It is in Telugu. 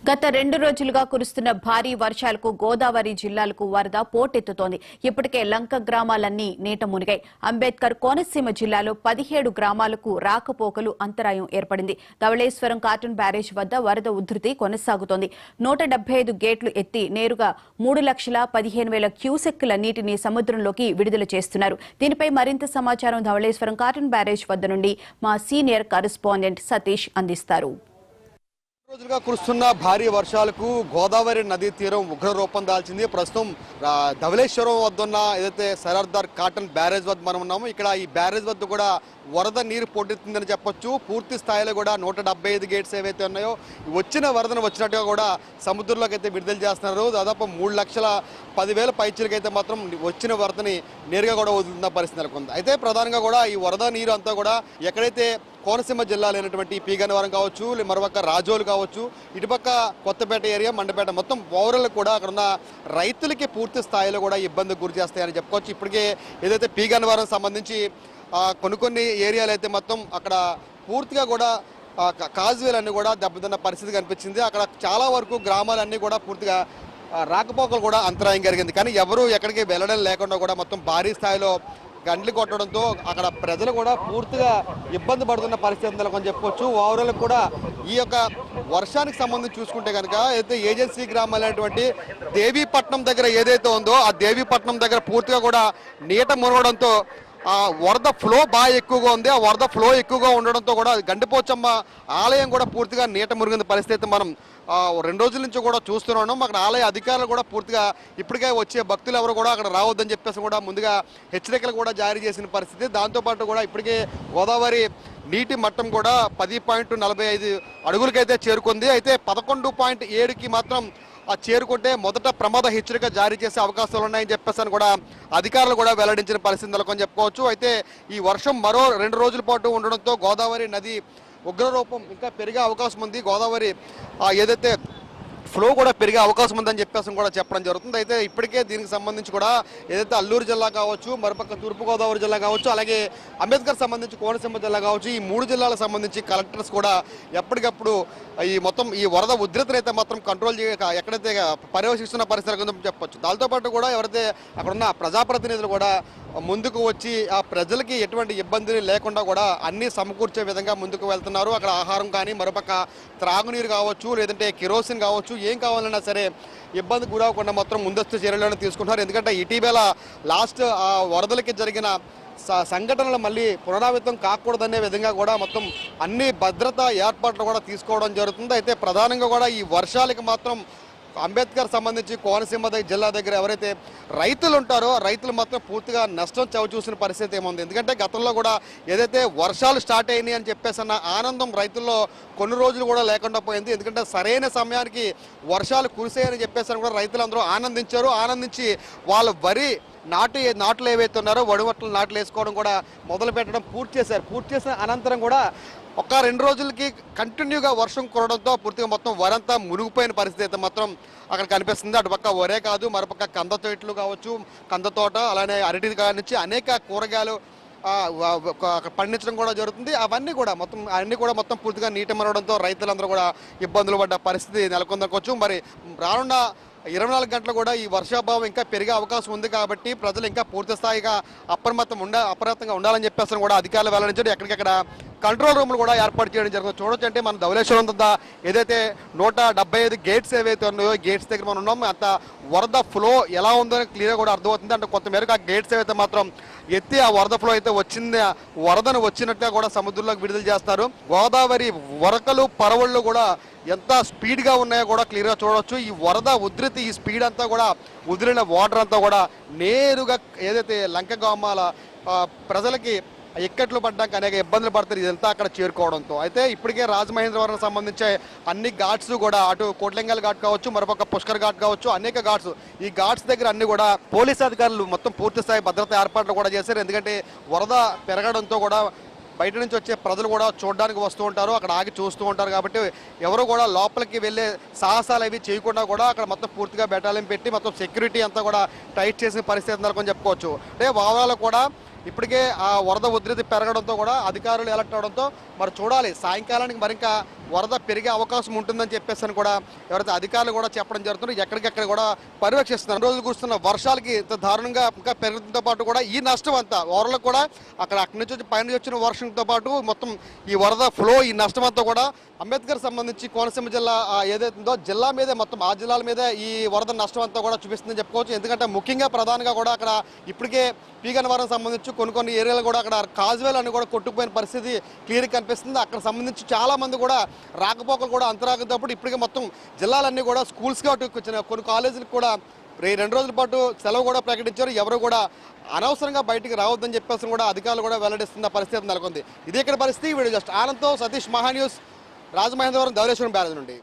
గత 2 రోజులుగా కురుస్తున్న భారీ వర్షాలకు గోదావరి జిల్లాలకు వరద పోటెత్తుతోంది. ఇప్పటికే లంక గ్రామాలన్నీ నీట మునిగాయి. అంబేద్కర్ కోనసీమ జిల్లాలో 17 గ్రామాలకు రాకపోకలు అంతరాయం ఏర్పడింది. ధవళేశ్వరం కాటన్ బ్యారేజ్ వద్ద వరద ఉధృతి కొనసాగుతోంది. 175 గేట్లు ఎత్తి నేరుగా 3,15,000 క్యూసెక్కుల నీటిని సముద్రంలోకి విడుదల చేస్తున్నారు. దీనిపై మరింత సమాచారం ధవళేశ్వరం కాటన్ బ్యారేజ్ వద్ద నుండి మా సీనియర్ కరెస్పాండెంట్ సతీష్ అందిస్తారు. రోజులుగా కురుస్తున్న భారీ వర్షాలకు గోదావరి నదీ తీరం ఉగ్ర రూపం దాల్చింది. ప్రస్తుతం ధవళేశ్వరం వద్ద ఉన్న ఏదైతే సరర్దార్ కాటన్ బ్యారేజ్ వద్ద మనం ఉన్నామో ఇక్కడ ఈ బ్యారేజ్ వద్ద కూడా వరద నీరు పోటెత్తిందని చెప్పొచ్చు. పూర్తి స్థాయిలో కూడా 175 గేట్స్ ఏవైతే ఉన్నాయో వచ్చిన వరదను వచ్చినట్టుగా కూడా సముద్రంలోకి అయితే విడుదల చేస్తున్నారు. దాదాపు 3,10,000 పైచీలకి అయితే మాత్రం వచ్చిన వరదని నేరుగా కూడా వదులుతున్న పరిస్థితి నెలకొంది. అయితే ప్రధానంగా కూడా ఈ వరద నీరు అంతా కూడా ఎక్కడైతే కోనసీమ జిల్లాలో అయినటువంటి పీగన్నవరం కావచ్చు, మరోపక్క రాజోలు కావచ్చు, ఇటుపక్క కొత్తపేట ఏరియా, మండపేట మొత్తం ఓవరాల్ కూడా అక్కడ ఉన్న రైతులకి పూర్తి స్థాయిలో కూడా ఇబ్బందికి గురి చేస్తాయని చెప్పుకోవచ్చు. ఇప్పటికే ఏదైతే పీగన్నవరం సంబంధించి కొన్ని ఏరియాలు అయితే మొత్తం అక్కడ పూర్తిగా కూడా కాజువేలన్నీ కూడా దెబ్బతిన్న పరిస్థితి కనిపించింది. అక్కడ చాలా వరకు గ్రామాలన్నీ కూడా పూర్తిగా రాకపోకలు కూడా అంతరాయం జరిగింది. కానీ ఎవరు ఎక్కడికి వెళ్ళడం లేకుండా కూడా మొత్తం భారీ స్థాయిలో గంటలు కొట్టడంతో అక్కడ ప్రజలు కూడా పూర్తిగా ఇబ్బంది పడుతున్న పరిస్థితి నెలకొని చెప్పుకోవచ్చు. ఓవరాల్ కూడా ఈ యొక్క వర్షానికి సంబంధించి చూసుకుంటే కనుక అయితే ఏజెన్సీ గ్రామాలైనటువంటి దేవీపట్నం దగ్గర ఏదైతే ఉందో ఆ దేవీపట్నం దగ్గర పూర్తిగా కూడా నీట మునగడంతో ఆ వరద ఫ్లో బాగా ఎక్కువగా ఉంది. ఆ వరద ఫ్లో ఎక్కువగా ఉండడంతో కూడా గండిపోచమ్మ ఆలయం కూడా పూర్తిగా నీట మురిగిన పరిస్థితి మనం 2 రోజుల నుంచి కూడా చూస్తున్నాం. అక్కడ ఆలయ అధికారులు కూడా పూర్తిగా ఇప్పటికే వచ్చే భక్తులు ఎవరు కూడా అక్కడ రావద్దని చెప్పేసి కూడా ముందుగా హెచ్చరికలు కూడా జారీ చేసిన పరిస్థితి. దాంతోపాటు కూడా ఇప్పటికే గోదావరి నీటి మట్టం కూడా 10.45 అడుగులకైతే చేరుకుంది. అయితే 11.7కి మాత్రం చేరుకుంటే మొదట ప్రమాద హెచ్చరిక జారీ చేసే అవకాశాలు ఉన్నాయని చెప్పేసి కూడా అధికారులు కూడా వెల్లడించిన పరిస్థితి నెలకొని చెప్పుకోవచ్చు. అయితే ఈ వర్షం మరో 2 రోజుల పాటు ఉండడంతో గోదావరి నది ఉగ్రరూపం ఇంకా పెరిగే అవకాశం ఉంది. గోదావరి ఏదైతే ఫ్లో కూడా పెరిగే అవకాశం ఉందని చెప్పేసి కూడా చెప్పడం జరుగుతుంది. అయితే ఇప్పటికే దీనికి సంబంధించి కూడా ఏదైతే అల్లూరు జిల్లా కావచ్చు, మరోపక్క తూర్పుగోదావరి జిల్లా కావచ్చు, అలాగే అంబేద్కర్ సంబంధించి కోనసీమ జిల్లా కావచ్చు, ఈ 3 జిల్లాలకు సంబంధించి కలెక్టర్స్ కూడా ఎప్పటికప్పుడు ఈ మొత్తం ఈ వరద ఉధృతిని అయితే మాత్రం కంట్రోల్ ఎక్కడైతే పర్యవేక్షిస్తున్న పరిస్థితి చెప్పొచ్చు. దాంతోపాటు కూడా ఎవరైతే అక్కడున్న ప్రజాప్రతినిధులు కూడా ముందుకు వచ్చి ఆ ప్రజలకి ఎటువంటి ఇబ్బంది లేకుండా కూడా అన్ని సమకూర్చే విధంగా ముందుకు వెళ్తున్నారు. అక్కడ ఆహారం కానీ, మరోపక్క త్రాగునీరు కావచ్చు, లేదంటే కిరోసిన్ కావచ్చు, ఏం కావాలన్నా సరే ఇబ్బంది గురవకుండా మాత్రం ముందస్తు చర్యలను తీసుకుంటున్నారు. ఎందుకంటే ఇటీవల లాస్ట్ ఆ వరదలకి జరిగిన సంఘటనలు మళ్ళీ పునరావృతం కాకూడదనే విధంగా కూడా మొత్తం అన్ని భద్రతా ఏర్పాట్లు కూడా తీసుకోవడం జరుగుతుంది. అయితే ప్రధానంగా కూడా ఈ వర్షాలకి మాత్రం అంబేద్కర్ సంబంధించి కోనసీమ జిల్లా దగ్గర ఎవరైతే రైతులు ఉంటారో రైతులు మాత్రం పూర్తిగా నష్టం చవిచూసిన పరిస్థితి ఏముంది. ఎందుకంటే గతంలో కూడా ఏదైతే వర్షాలు స్టార్ట్ అయినాయి అని చెప్పేసి అన్న ఆనందం రైతుల్లో కొన్ని రోజులు కూడా లేకుండా పోయింది. ఎందుకంటే సరైన సమయానికి వర్షాలు కురిసాయని చెప్పేసి కూడా రైతులందరూ ఆనందించి వాళ్ళ వరి నాట్లు ఏవైతే ఉన్నారో వడివట్లు నాట్లు వేసుకోవడం కూడా మొదలు పెట్టడం పూర్తి చేసిన అనంతరం కూడా 1-2 రోజులకి కంటిన్యూగా వర్షం కురడంతో పూర్తిగా మొత్తం వరంతా మునిగిపోయిన పరిస్థితి అయితే మాత్రం అక్కడ కనిపిస్తుంది. అటుపక్క వరే కాదు, మరోపక్క కంద తోటలు కావచ్చు, కంద తోట, అలానే అరటి నుంచి అనేక కూరగాయలు పండించడం కూడా జరుగుతుంది. అవన్నీ కూడా మొత్తం పూర్తిగా నీట మరవడంతో రైతులందరూ కూడా ఇబ్బందులు పడ్డ పరిస్థితి నెలకొందనుకోవచ్చు. మరి రానున్న 24 గంటలు కూడా ఈ వర్షాభావం ఇంకా పెరిగే అవకాశం ఉంది కాబట్టి ప్రజలు ఇంకా పూర్తి స్థాయిగా అప్రమత్తంగా ఉండాలని చెప్పేసి కూడా అధికారులు వెల్లడించారు. ఎక్కడికక్కడ కంట్రోల్ రూమ్లు కూడా ఏర్పాటు చేయడం జరుగుతుంది. చూడొచ్చు అంటే మన ధవళేశ్వరం వద్ద ఏదైతే 175 గేట్స్ ఏవైతే ఉన్నాయో గేట్స్ దగ్గర మనం ఉన్నాం. అంత వరద ఫ్లో ఎలా ఉందో క్లియర్గా కూడా అర్థమవుతుంది. అంటే కొంతమేరకు ఆ గేట్స్ ఏవైతే మాత్రం ఎత్తి ఆ వరద ఫ్లో అయితే వరదను వచ్చినట్టుగా కూడా సముద్రంలోకి విడుదల చేస్తారు. గోదావరి వరకలు పరవళ్ళు కూడా ఎంత స్పీడ్గా ఉన్నాయో కూడా క్లియర్గా చూడవచ్చు. ఈ వరద ఉధృతి ఈ స్పీడ్ అంతా కూడా వదిలిన వాటర్ అంతా కూడా నేరుగా ఏదైతే లంక గ్రామాల ప్రజలకి ఇక్కట్లు పడ్డానికి అనేక ఇబ్బందులు పడతారు. ఇదంతా అక్కడ చేరుకోవడంతో అయితే ఇప్పటికే రాజమహేంద్రవరం సంబంధించే అన్ని ఘాట్స్ కూడా అటు కోట్లింగాల ఘాట్ కావచ్చు, మరొక పుష్కర్ ఘాట్ కావచ్చు, అనేక ఘాట్స్ ఈ ఘాట్స్ దగ్గర అన్ని కూడా పోలీసు అధికారులు మొత్తం పూర్తి స్థాయి భద్రతా ఏర్పాట్లు కూడా చేశారు. ఎందుకంటే వరద పెరగడంతో కూడా బయట నుంచి వచ్చే ప్రజలు కూడా చూడడానికి వస్తూ ఉంటారు, అక్కడ ఆగి చూస్తూ ఉంటారు. కాబట్టి ఎవరు కూడా లోపలికి వెళ్ళే సాహసాలు అవి చేయకుండా కూడా అక్కడ మొత్తం పూర్తిగా బెటాలియన్ పెట్టి మొత్తం సెక్యూరిటీ అంతా కూడా టైట్ చేసిన పరిస్థితి నెలకొని చెప్పుకోవచ్చు. అంటే ఓవరాల్ కూడా ఇప్పటికే ఆ వరద ఉధృతి పెరగడంతో కూడా అధికారులు ఎలక్ట్ అవడంతో మరి చూడాలి సాయంకాలానికి మరింకా వరద పెరిగే అవకాశం ఉంటుందని చెప్పేసి అని కూడా ఎవరైతే అధికారులు కూడా చెప్పడం జరుగుతుంది. ఎక్కడికెక్కడ కూడా పర్యవేక్షిస్తున్నారు. రోజులు కురుస్తున్న వర్షాలకి ఇంత దారుణంగా ఇంకా పెరగడంతో పాటు కూడా ఈ నష్టం అంతా ఓవర్లో కూడా అక్కడి నుంచి వచ్చి పైన వచ్చిన వర్షంతో పాటు మొత్తం ఈ వరద ఫ్లో ఈ నష్టం అంతా కూడా అంబేద్కర్ సంబంధించి కోనసీమ జిల్లా ఏదైతే ఉందో జిల్లా మీదే మొత్తం ఆ జిల్లాల మీదే ఈ వరద నష్టం అంతా కూడా చూపిస్తుందని చెప్పుకోవచ్చు. ఎందుకంటే ముఖ్యంగా ప్రధానంగా కూడా అక్కడ ఇప్పటికే పీగన్నవరం సంబంధించి కొన్ని ఏరియాలు కూడా అక్కడ కాజ్వేల్ అని కూడా కొట్టుకుపోయిన పరిస్థితి క్లియర్గా కనిపిస్తుంది. అక్కడ సంబంధించి చాలా మంది కూడా రాకపోకలు కూడా అంతరాగేటప్పుడు ఇప్పటికే మొత్తం జిల్లాలన్నీ కూడా స్కూల్స్గా వచ్చిన కొన్ని కాలేజీలకు కూడా 2 రోజుల పాటు సెలవు కూడా ప్రకటించారు. ఎవరు కూడా అనవసరంగా బయటికి రావద్దని చెప్పేసి కూడా అధికారులు కూడా వెల్లడిస్తున్న పరిస్థితి నెలకొంది. ఇది ఇక్కడ పరిస్థితి. వీడియో జస్ట్ ఆనంద్తో సతీష్, మహాన్యూస్, రాజమహేంద్రవరం ధవళేశ్వరం బ్యారేజ్ నుండి.